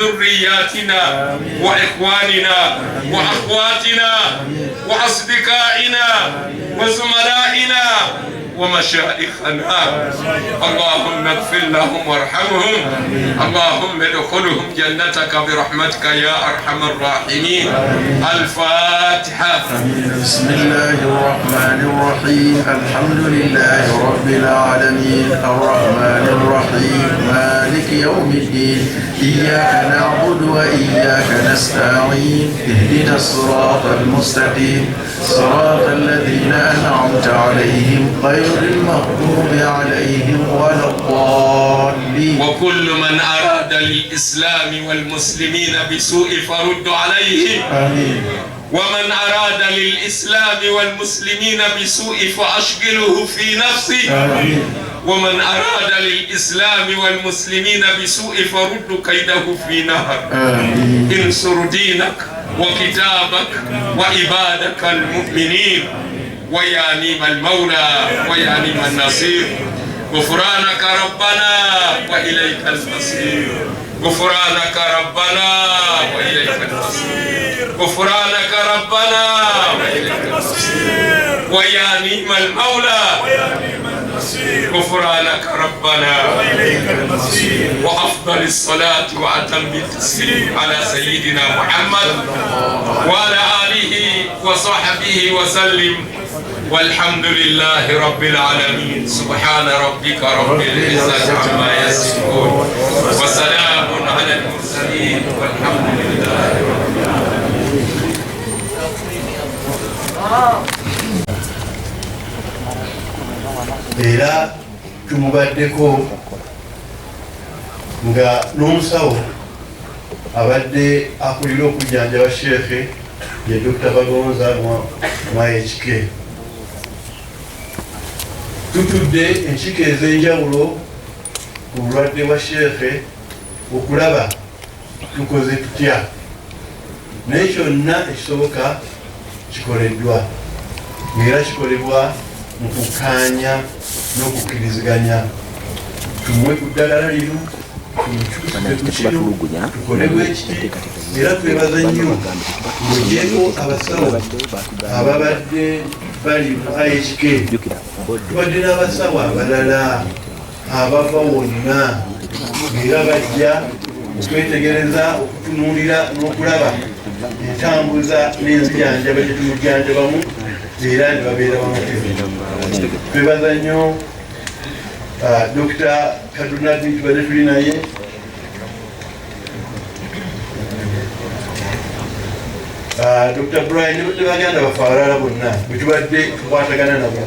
ذرياتنا وإخواننا وأخواتنا وأصدقائنا وزملائنا ومشايخنا. اللهم اغفر لهم وارحمهم. اللهم ادخلهم جنتك برحمتك يا أرحم الراحمين. الفاتحة. بسم الله الرحمن الرحيم. الحمد لله رب العالمين الرحمن الرحيم مالك يوم الدين. إياك نعبد وإياك نستعين. اهدنا الصراط المستقيم صراط الذين أنعمت عليهم غير المغضوب عليهم ولا الضالين. وكل من أراد للإسلام والمسلمين بسوء فرد عليه. آمين. ومن أراد للإسلام والمسلمين بسوء فأشغله في نفسه. آمين. ومن أراد للإسلام والمسلمين بسوء فرد كيده في نهر. آمين. انصر دينك وكتابك وعبادك المؤمنين ويا نعم المولى ويا نعم النصير. غفرانك ربنا وإليك المصير. غفرانك ربنا وإليك المصير. غفرانك ربنا وإليك المصير ويا نعم المولى ويا نعم النصير. غفرانك ربنا وإليك المصير. وأفضل الصلاة وأتم التسليم على سيدنا محمد وعلى آله وصحبه وسلم. والحمد لله رب العالمين. سبحان ربك رب العزة عما يصفون وسلام على المرسلين والحمد لله رب العالمين. Era tumubaddeko nga n'omusawo abadde akulira okujjanjaba sheekhe ye Dr. Bagonza Mwayekike. Tutudde enkiiko ez'enjawulo ku bulwadde bwa sheekhe okulaba tukoze tutya, naye kyonna ekisoboka kikoleddwa, ng'era kikolebwa mu kukkaanya n'okukkiriziganya. Tumuwe ku ddagala lino, tumukyusike ku kino, tukolebwa ekiti. Era twebaza nnyo ng'ogyeko abasawo ababadde bali mu IHK. Tubadde n'abasawo abalala abava wonna ng'era bajja okwetegereza, okutunuulira n'okulaba entambuza n'enzijanjaba gye tumujjanjabamu era ne babeera bamutemu. Twebaza nnyo Dr. Kadunadi tubadde tuli naye, Dr. Brian ne baganda baffe abalala bonna bwe tubadde tukwatagana nabo,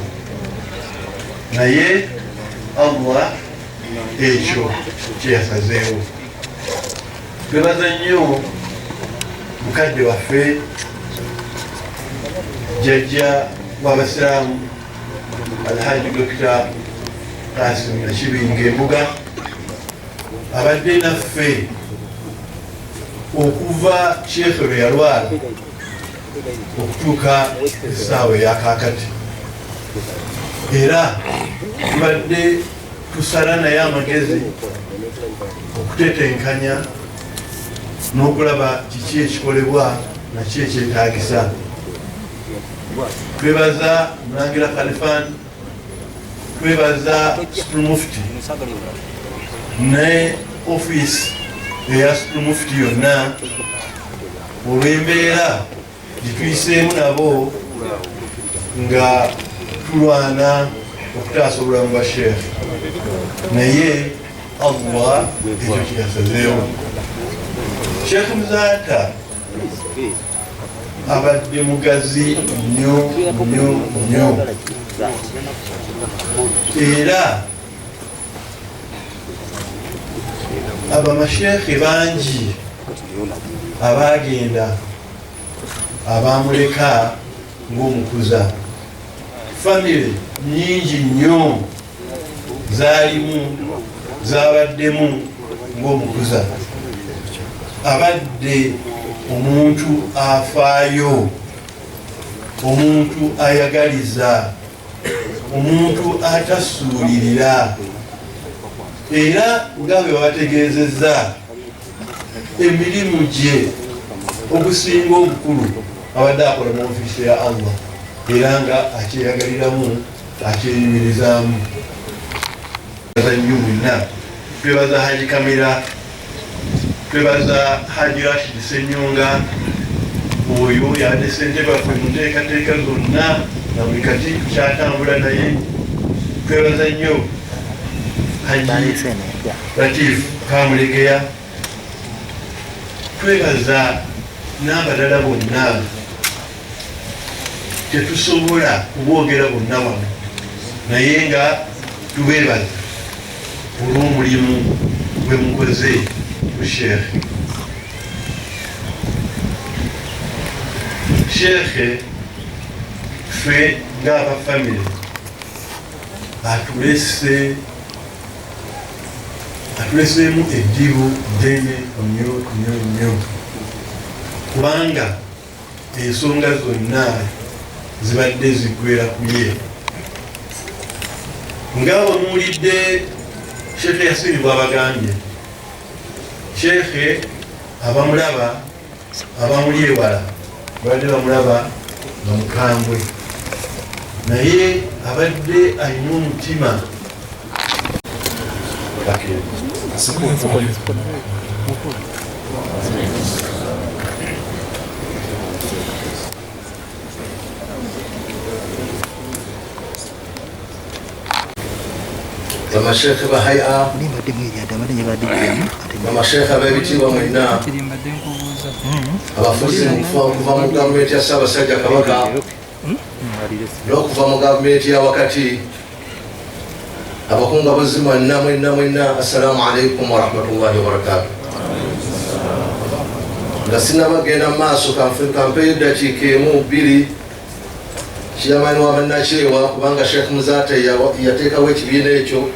naye Allah ekyo kyeyasazeewo. Twebaza nnyo mukadde waffe jjajja w'abasiraamu Alhaji Dr. Kasim Nakibinga Embuga, abadde naffe okuva sheekhe lwe yalwala okutuuka essaawa eyakaakati, era tubadde tusala naye amagezi okutetenkanya n'okulaba kiki ekikolebwa naki ekyetaagisa. Twebaza Mulangira Khalifan, twebaza Supreme Mufti ne ofiisi eya Supreme Mufti yonna olw'embeera gye tuyiseemu nabo nga tulwana okutaasa obulamu bwa sheekhe, naye Allah ekyo kyeyasazeewo. Sheekh Muzaata abadde mugazi nnyo nnyo nnyo, era abamasheekhe bangi abaagenda abamuleka ng'omukuza. Famire nyingi nnyo zaalimu zabaddemu ng'omukuza. Abadde omuntu afaayo, omuntu ayagaliza, omuntu atasuulirira, era nga bwe babategeezezza emirimu gye ogusinga obukulu abadde akola mu ofiisi ya Allah era nga akyeyagaliramu akyeyimirizaamu. Nnyo mwenna twebaza Haji Kamira, twebaza Haji Rashid Ssenyonga, oyo yadde ssente baffe mu nteekateeka zonna nga buli kati kyatambula naye. Twebaza nnyo Haji Latif Kamulegeya, twebaza n'abalala bonna tetusobola kuboogera bonna wano naye nga tubeebaza olw'omulimu gwe mukoze ku sheekhe. Sheekhe ffe ng'abafamire atuleseemu eddibu ddene nnyo nnyo nnyo kubanga ensonga zonna zibadde ziggwera ku ye. Ng'abo muwulidde Sheekhe Yasini bw'abagambye, Sheekhe abamulaba abamuli ewala babadde bamulaba nga mukambwe, naye abadde alina omutima Bamashekhe bahaya, bamashekhe b'ebitiibwa mwenna, abafuzi okuva mu gavumenti ya Ssaabasajja Kabaka n'okuva mu gavumenti ya wakati, abakungabuzi mwenna mwenna, assalamu alaikum warahmatullahi wabarakatuh. Nga sinnabagenda mu maaso kampeeyo eddakiika emu bbiri kiyamani wa bannakyewa kubanga Sheikh Muzaata yateekawo ekibiina ekyo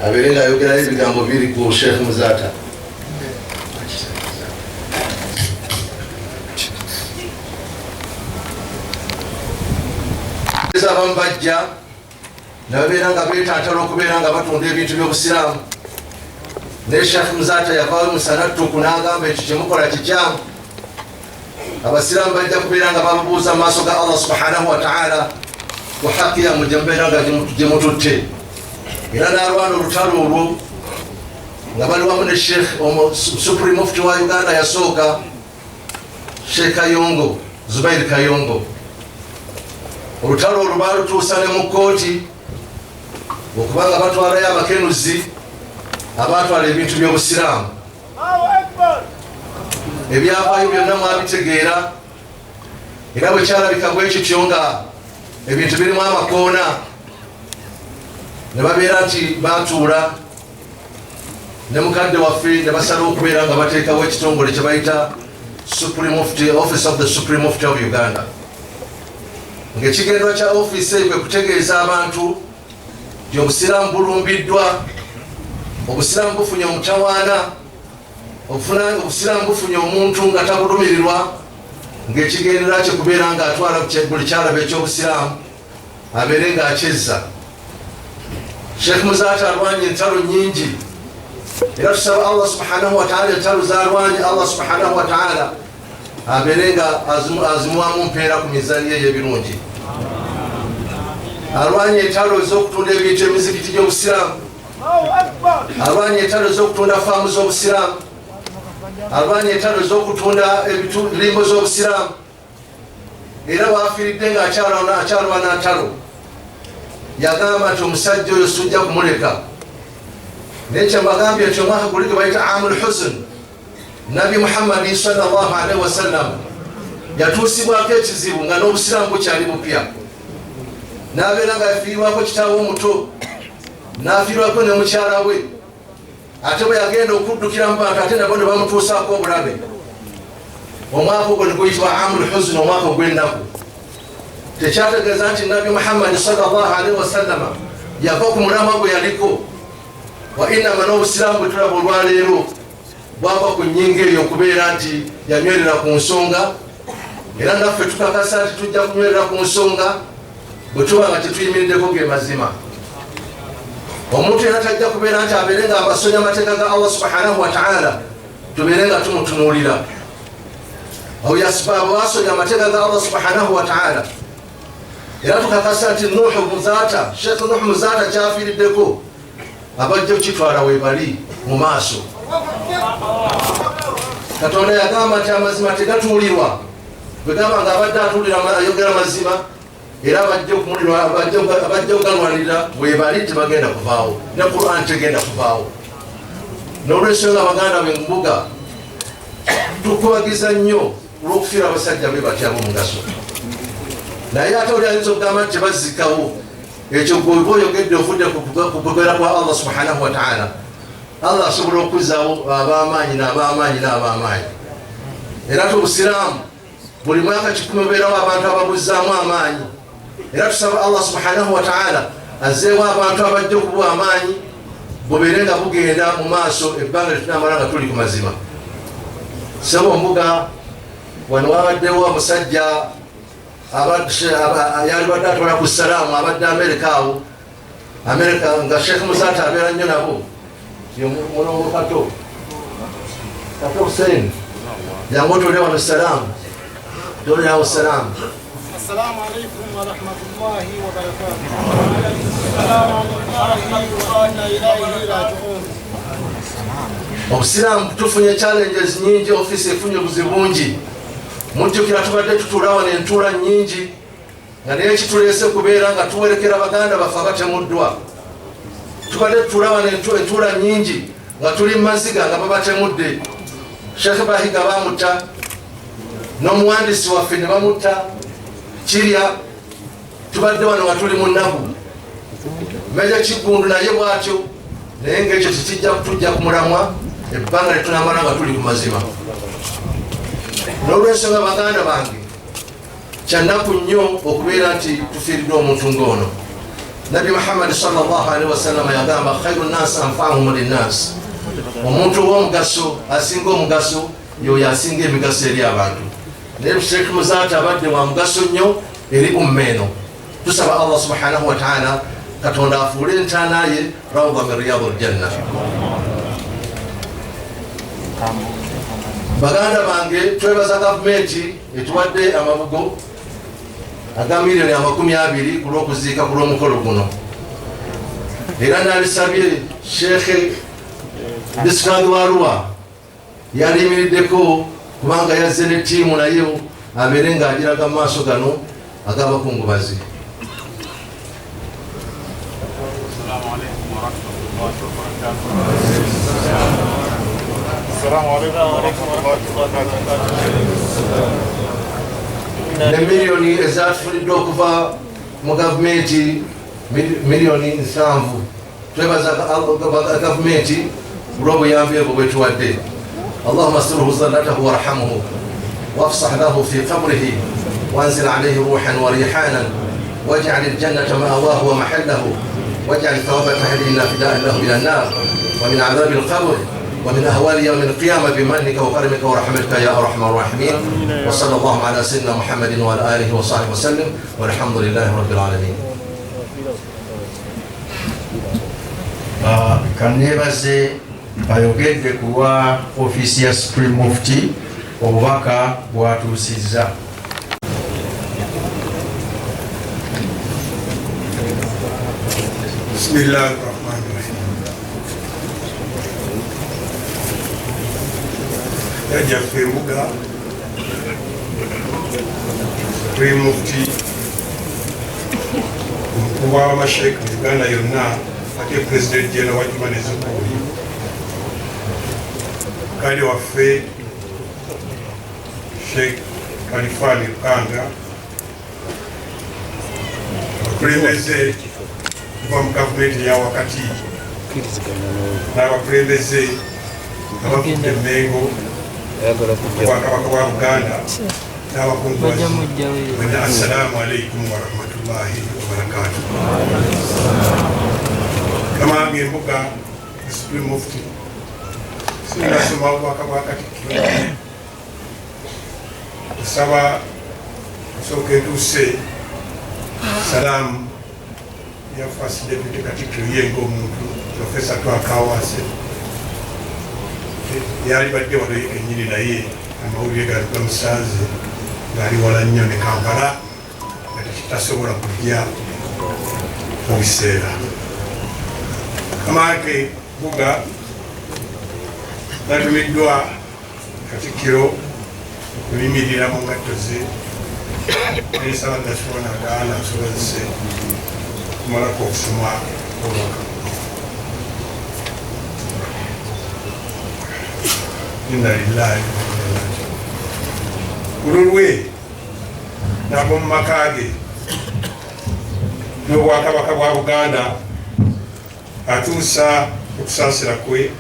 abeere ng'ayogerayo ebigambo biri ku Sheikh Muzaata. Abamu bajja ne babeera nga beetantala okubeera nga batunda ebintu by'obusiraamu, naye Sheikh Muzaata yavaayo musanattuku n'agamba ekyo kyemukola kikyamu. Abasiraamu bajja kubeera nga babuuza mu maaso ga Allah subhanahu wa ta'ala ku haqqi yammwe gye mubeera nga gye mututte. Era n'alwana olutalo olwo nga bali wamu ne Sheikh Supreme Mufti wa Uganda yasooka, Sheikh Kayongo, Zubair Kayongo. Olutalo olwo baalutuusa ne mu kkooti okubanga batwalayo abakenuzi abaatwala ebintu by'obusiraamu. Ebyavaayo byonna mwabitegeera, era bwe kyalabika bwe kityo nga ebintu birimu amakoona ne babeera nti baatuula ne mukadde waffe ne basala okubeera nga bateekawo ekitongole kye bayita Supreme Mufti, Office of the Supreme Mufti of Uganda. Ng'ekigendwa kya ofiisi eyo kwe kutegeeza abantu nti obusiraamu bulumbiddwa, obusiraamu bufunye omutawaana, obusiraamu bufunye omuntu nga tabulumirirwa, ng'ekigendera kye kubeera ng'atwala buli kyalaba eky'obusiraamu abeere ng'akyezza. Sheikh Muzaata alwanye entalo nnyingi, era tusaba Allah subhanahu wa ta'ala entalo z'alwanye Allah subhanahu wa ta'ala abeere nga azimuwamu mpeera ku mizaani ye ebirungi. Alwanye entalo ez'okutunda ebintu emizikiti gy'obusiraamu, alwanye entalo ez'okutunda faamu z'obusiraamu, alwanye entalo ez'okutunda ebilimbo z'obusiraamu, era waafiiridde ng'akyalwana ntalo. Yagamba nti omusajja oyo sujja kumuleka. Naye kyembagambye nti omwaka guli gwe bayita Amul Huzn, Nabi Muhammadi sallallahu alaihi wasallam yatuusibwako ekizibu nga n'obusiraamu bukyali bupya, n'abeera nga yafiirwako kitaawe omuto, n'afiirwako ne mukyala we, ate bwe yagenda okuddukira mu bantu ate nabo ne bamutuusaako obulabe. Omwaka ogwo ne guyitibwa Amul Huzn, omwaka ogw'ennaku. Tekyategeeza nti Nabi Muhammadi sallallahu alaihi wasallam yava ku mulamwa gwe yaliko, wa innama n'obusiraamu bwe tulaba olwaleero bwava ku nnyingo eyo okubeera nti yanywerera ku nsonga, era naffe tukakasa nti tujja kunywerera ku nsonga bwe tuba nga tetuyimiriddeko ge mazima. Omuntu era tajja kubeera nti abeere nga abasonya amateeka ga Allah subhanahu wa ta'ala tubeere nga tumutunuulira. awo yasibaabu basonya amateeka ga Allah subhanahu wa ta'ala. era tukakasa nti Nuhu Muzata, Sheikh Nuhu Muzata kyafiiriddeko abajja okitwala webali mu maaso. Katonda yagamba nti amazima tegatuulirwa, bwe gamba nga abadde atuulira ayogera mazima, era abajja ogalwanirira webali tebagenda kuvaawo, ne Qur'an tegenda kuvaawo. N'olwekyo nga baganda b'embuga tukubagiza nnyo olw'okufiira abasajja be batya ab'omugaso. Naye ate oli ayinza okugamba nti tebazikawo, ekyo gwe oyogedde ofudde ku kugogera kwa Allah subhanahu wa ta'ala. Allah asobola okuzaawo ab'amaanyi n'ab'amaanyi. Era obusiraamu buli mwaka 10 obeerawo abantu ababuzzaamu amaanyi. Era tusaba Allah subhanahu wa ta'ala azzeewo abantu abajja okubuwa amaanyi, bubeere nga bugenda mu maaso ebbanga litunamala nga tuli ku mazima. Sebo mbuga wano wabaddewo omusajja yali badde atwala ku salaamu abadde Amerika nga Sheikh Muzata abeera nnyo nabo. Mulongo Kato Hussein yangu otole wano salaamu. Tole yawo salaamu. Assalamu alaikum wa rahmatullahi wa barakatuh. Assalamu alaikum wa inna ilaihi raji'un. Obusiraamu tufunye challenges nyingi, ofisi efunye obuzibu bungi. Mujjukira tubadde tutuula wano entuula nnyingi, nga naye kituleese kubeera nga tuwerekera baganda baffe abatemuddwa. Tubadde tutuula wano entuula nnyingi nga tuli maziga nga babatemudde. Sheikh Bahiga bamutta, n'omuwandiisi waffe ne bamutta Kirya. Tubadde wano nga tuli mu nnaku. Meja Kigundu naye bw'atyo, naye ng'ekyo tujja kumulamwa ebbanga litunamala nga tuli ku mazima. N'olw'ensonga baganda bange, kyannaku nnyo okubeera nti tufiiriddwe omuntu ng'ono. Nabi Muhammad sallallahu alaihi wasallam yagamba khairu nnaasi anfa'uhum linnaasi. Omuntu ow'omugaso asinga omugaso y'oyo asinga emigaso eri abantu. Naye Sheikh Muzata abadde wa mugaso nnyo eri ummeeno. Tusaba Allah subhanahu wa ta'ala Katonda afuule entaana ye rawda min riyadil janna. Baganda bange, twebaza gavumenti etuwadde amabugo aga miliyoni 20 ku lw'okuziika ku lw'omukolo guno. Era nabisabye Sheikh Discard wa Arua yaliyimiriddeko kubanga yazze ne ttiimu naye abeere ng'agiraga mu maaso gano ag'abakungubazi. Ne miliyoni ezatufuliddwa okuva mu gavumenti miliyoni 7. Twebaza gavumenti olw'obuyambi obwo bwetuwadde. Allahumma asturhu zallatahu warhamhu wafsah lahu fi qabrihi wanzil alayhi ruhan wa rihanan waj'al al-jannata ma'wahu wa mahallahu waj'al thawaba tahdina fida'an lahu ila an-nar wa min 'adhab al-qabr ومن أهوال يوم القيامة بمنك وكرمك ورحمتك يا أرحم الراحمين. وصلى الله على سيدنا محمد وعلى آله وصحبه وسلم والحمد لله رب العالمين. Kannebaze bayogedde kuwa ofisi ya Supreme Mufti obubaka bwatuusizza. Bismillahirrahmanirrahim. Yajja Fembuga Supreme Mufti omukulu w'abamashayikh mu Uganda yonna ate President General wa Juma Nezukuli kale waffe Sheikh Kalifani Lukanga abakulembeze kuva mu gavumenti ya wakati n'abakulembeze abavudde Mengo Obwakabaka bwa Buganda n'abakungubazi bonna assalamu alaikum warahmatullahi wabarakatuh. Kamanga embuga Supreme Mufti sinasoma obwaka bwa Katikkiro kusaba nsooka entuuse salaamu ya First Deputy Katikkiro ye ng'omuntu Professor Twakawase yali badde wano ennyini naye amawulire gali gamusanze ng'ali wala nnyo ne Kampala nga tekitasobola kujja mu biseera. Kamanke Buga batumiddwa Katikkiro okuyimirira mu ngatto ze n'esaba National agaana asobozese okumalako okusoma obubaka. Inna lillahi kululwe n'ab'omu maka ge n'obwakabaka bwa Buganda atuusa okusaasira kwe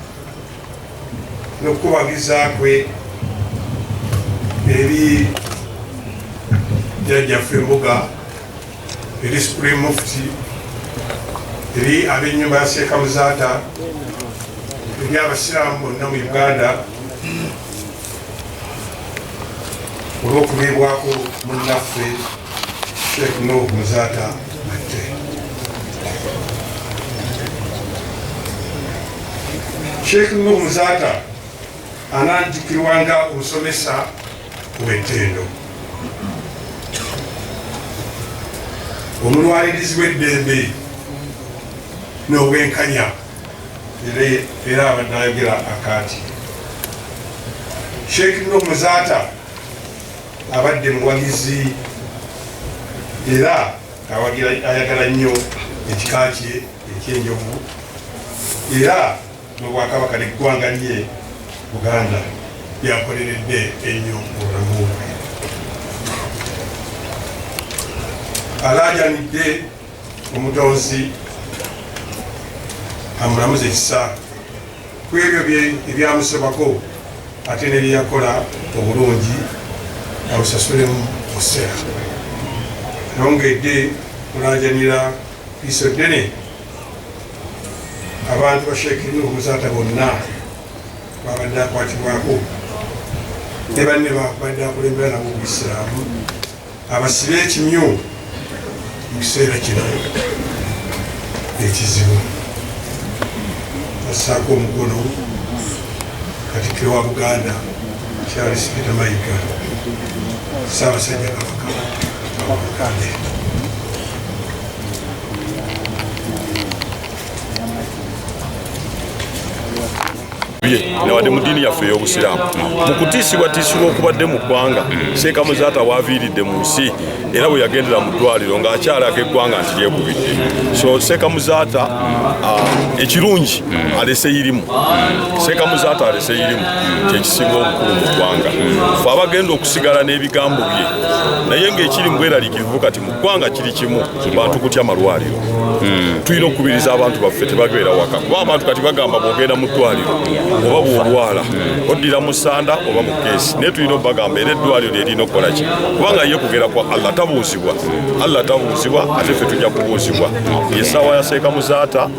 n'okukubagiza kwe eri jjajjaffe Mbuga, eri Supreme Mufti, eri ab'ennyumba ya Sheikh Muzaata, eri abasiraamu bonna mu Uganda olw'okubeebwako munnaffe Sheikh Nuh Muzaata Mate. Sheikh Nuh Muzaata ananjikirwanga omusomesa w'ettendo, omulwalirizi w'eddembe n'obwenkanya, era abadde ayogera akaati. Sheikh Nuh Muzaata abadde muwagizi era ayagala nnyo ekika kye ekyenjovu, era n'obwakabaka n'eggwanga lye Buganda lyakoleredde ennyo mu bulamu bwe. Alaajanidde omutonzi amulamuza ekisa ku ebyo ebyamusobako ate ne byeyakola obulungi abusasulemu omusera. Nongedde kulaajanira piiso ddene abantu ba Sheikh Nuh Muzaata bonna babadde akwatibwako ne banne babadde akulembera nabo Obuyisiraamu, abasibe ekimyu mu kiseera kino ekizibu. Assaako omukono Katikkiro wa Buganda Charles Peter Mayiga, Ssaabasajja Kabaka wa Buganda. Nawadde mu ddiini yaffe ey'Obusiraamu mu kutiisibwatiisibwa okubadde mu ggwanga Sheikh Muzaata waaviiridde mu nsi era bwe yagendera mu ddwaliro ng'akyalako eggwanga nti lyekubidde. So Sheikh Muzaata ekirungi alese irimu, Sheikh Muzaata alese irimu kyekisinga obukulu mu ggwanga. Ffe abagenda okusigala n'ebigambo bye naye ng'ekiri mu bweraliikirivu kati mu ggwanga kiri kimu, bantu kutya malwaliro. Tulina okukubiriza abantu baffe tebabeera waka, kuba abantu kati bagamba bw'ogenda mu ddwaliro oba bw'olwala oddira mu ssanda oba mu keesi, naye tulina obagamba era eddwaliro lyerina okukola ki, kubanga ye kugera kwa Allah tabuuzibwa, Allah tabuuzibwa ate ffe tujja kubuuzibwa. Essaawa ya Sheikh Muzaata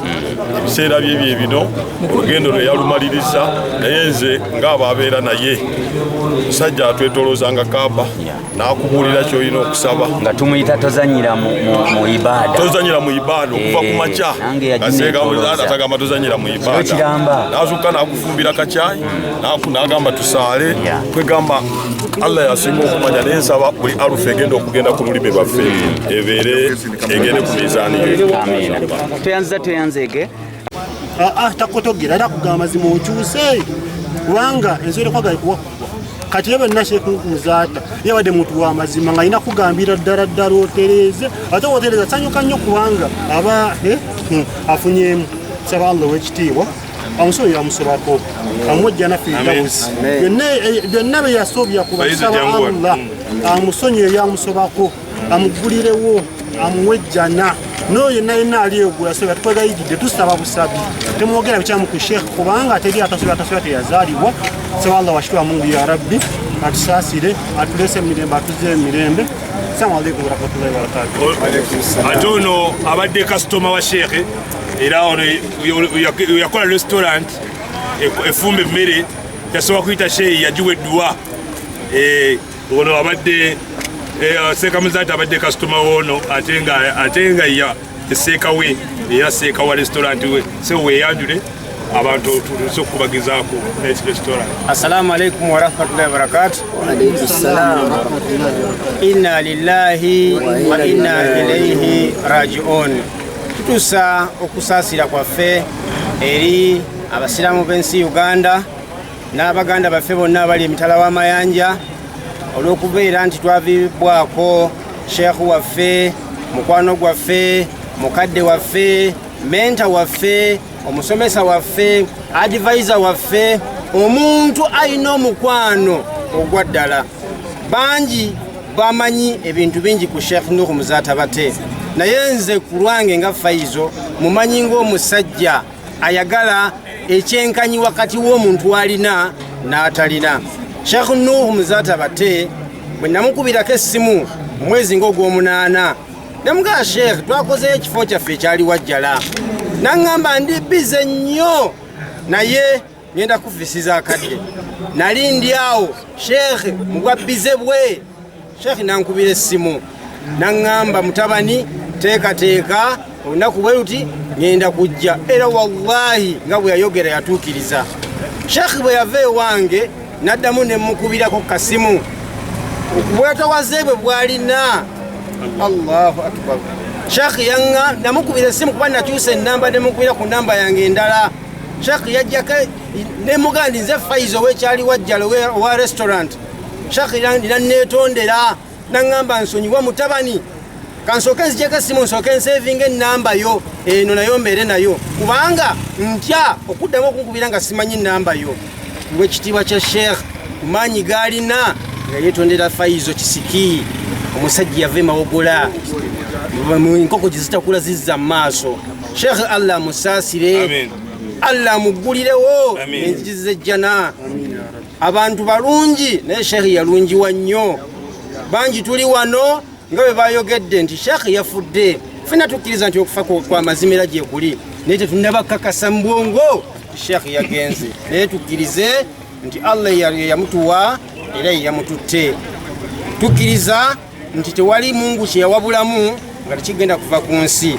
ebiseera byebyo bino olugendo lwe yalumaliriza, naye nze ng'aba abeera naye musajja atwetoloozanga Kaaba n'akubuulira ky'olina okusaba nga tumuyita tozanyira mu ibaada, tozanyira mu ibaada okuva ku makya nga Sheikh Muzaata tagamba tozanyira mu ibaada, n'azuuka n'akufumbira kacyayi n'agamba tusaale. Kwegamba Allah yasinga okumanya, naye nsaba buli alufu egenda okugenda ku lulimi lwaffe ebeere egende ku mizaani ye. Tweyanzege takotogera era kugamba mazima okyuse kubanga ensolo kwagala kuwakubwa kati ye bonna Sheikh Muzaata yabadde muntu wa mazima nga alina kugambira ddala ddala otereeze ate otereeza sanyuka nnyo kubanga aba afunyemu. Saba Allah w'ekitiibwa amusolo yamusobako amwojja na Firdausi byonna bye yasobya kubasaba Allah amusonyiwe byamusobako amugulirewo amuwejjana n'oyo yenna ali egula soba twegayigidde tusaba busabi temwogera bikyamu ku Sheikh kubanga teri atasoba teyazaalibwa. Saba Allah washukura Mungu ya Rabbi atusaasire atulese emirembe atuze emirembe. Assalamu alaikum warahmatullahi wabarakatuh. Ate ono abadde kasitoma wa Sheikh era ono yakola restaurant efumba emmere yasobola kuyita Sheikh yagiwa edduwa. Ono abadde Sheikh Muzaata abadde kasitoma woono ate nga ya seeka we era seeka wa restaurant we so weyanjule abantu tuluse okubagezaako restaurant. Assalamu alaikum wa rahmatullahi wa barakatuh. Inna lillahi wa inna ilayhi raji'un. Tutusa okusasira kwaffe eri abasiramu b'ensi Uganda n'abaganda baffe bonna abali emitala w'amayanja olw'okubeera nti twaviibwako sheekhu waffe, mukwano gwaffe, mukadde waffe, menta waffe, omusomesa waffe, advisor waffe, omuntu alina omukwano ogwa ddala. Bangi bamanyi ebintu bingi ku Sheikh Nuh Muzata Bate, naye nze ku lwange nga Faizo mumanyi ng'omusajja ayagala ekyenkanyi wakati w'omuntu alina n'atalina. Sheikh Nuh Muzata Bate bwe namukubirako essimu omwezi ng'ogw'omunaana namugaa Sheikh twakoze ekifo kyaffe ekyali Wajjala, naŋŋamba ndi bize nnyo naye ngenda kufisiza akadde. Nali ndi awo Sheikh mugwa bize bwe. Sheikh nankubira essimu naŋŋamba mutabani teekateeka olunaku bwe luti ngenda kujja, era wallahi nga bwe yayogera yatuukiriza. Sheikh bwe yava ewange naddamu ne mukubirako kasimu obwetowaze bwe bwalina. Allahu akbar. Sheikh yanga namukubira essimu kuba nakyusa ennamba ne mukubira ku namba yange endala. Sheikh yajjako ne mugandi nze Faizo wekyali Wajjala wa restaurant. Sheikh neetondera naŋŋamba nsonyiwa mutabani kansooke nzijeko essimu nsooke nsevinga ennamba yo eno nayo mbeere nayo kubanga ntya okuddamu okunkubira nga simanyi nnamba yo. Lw'ekitiibwa kya Sheikh kumaanyi gaalina nga yeetondera Faizo kisiki omusajja yava emawogola enkoko gizitakula zizza mu maaso. Sheikh Allah musaasire, Allah muggulirewo enzigi z'ejjana. Abantu balungi naye Sheikh yalungiwa nnyo. Bangi tuli wano nga bwe bayogedde nti Sheikh yafudde. Ffenna tukkiriza nti okufa kwa mazimira gye kuli naye tetunnabakakasa mu bwongo Sheikh yagenze, naye tukkirize nti Allah yamutuwa era yamututte. Tukkiriza nti tewali Mungu kye yawabulamu nga tekigenda kuva ku nsi.